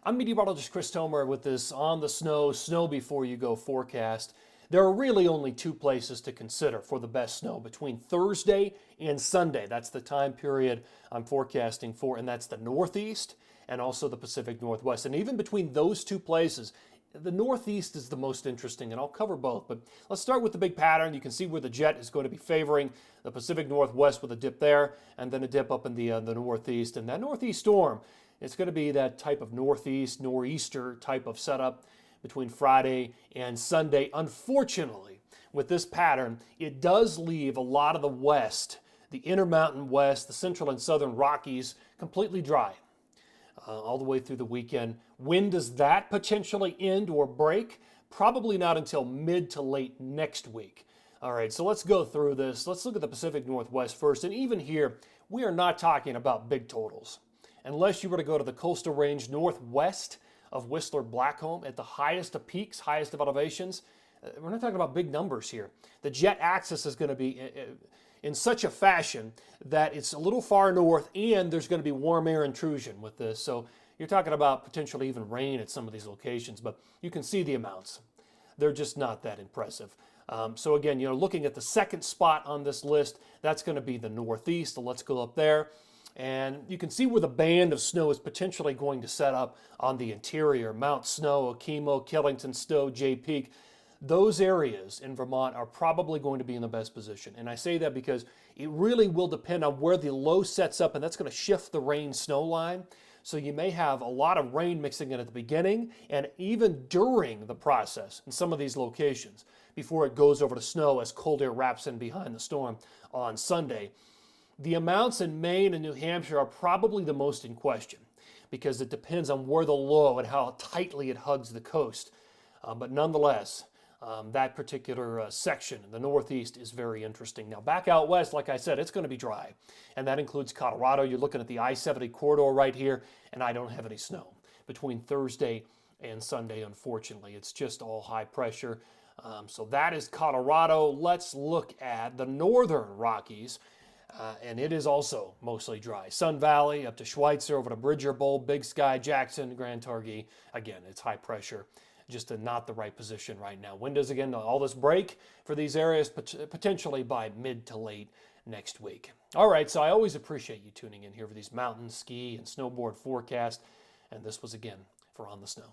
I'm Meteorologist Chris Tomer with this On the Snow Before You Go forecast. There are really only two places to consider for the best snow between Thursday and Sunday. That's the time period I'm forecasting for, and that's the Northeast and also the Pacific Northwest. And even between those two places, the Northeast is the most interesting, and I'll cover both. But let's start with the big pattern. You can see where the jet is going to be favoring the Pacific Northwest with a dip there, and then a dip up in the Northeast. And that Northeast storm, it's going to be that type of northeast, nor'easter type of setup between Friday and Sunday. Unfortunately, with this pattern, it does leave a lot of the west, the Intermountain West, the central and southern Rockies, completely dry all the way through the weekend. When does that potentially end or break? Probably not until mid to late next week. All right, so let's go through this. Let's look at the Pacific Northwest first. And even here, we are not talking about big totals. Unless you were to go to the coastal range northwest of Whistler Blackcomb at the highest of peaks, highest of elevations, we're not talking about big numbers here. The jet axis is going to be in such a fashion that it's a little far north, and there's going to be warm air intrusion with this. So you're talking about potentially even rain at some of these locations, but you can see the amounts. They're just not that impressive. So again, looking at the second spot on this list, that's going to be the Northeast. So let's go up there. And you can see where the band of snow is potentially going to set up on the interior. Mount Snow, Okemo, Killington, Stowe, Jay Peak. Those areas in Vermont are probably going to be in the best position. And I say that because it really will depend on where the low sets up, and that's going to shift the rain-snow line. So you may have a lot of rain mixing in at the beginning and even during the process in some of these locations before it goes over to snow as cold air wraps in behind the storm on Sunday. The amounts in Maine and New Hampshire are probably the most in question because it depends on where the low and how tightly it hugs the coast. But nonetheless, that particular section in the Northeast is very interesting. Now, back out west, like I said, it's going to be dry, and that includes Colorado. You're looking at the I-70 corridor right here, and I don't have any snow between Thursday and Sunday, unfortunately. It's just all high pressure. So that is Colorado. Let's look at the northern Rockies. And it is also mostly dry. Sun Valley up to Schweitzer, over to Bridger Bowl, Big Sky, Jackson, Grand Targhee. Again, it's high pressure, just in not the right position right now. When does, again, all this break for these areas? Potentially by mid to late next week. All right, so I always appreciate you tuning in here for these mountain, ski, and snowboard forecasts. And this was, again, for On the Snow.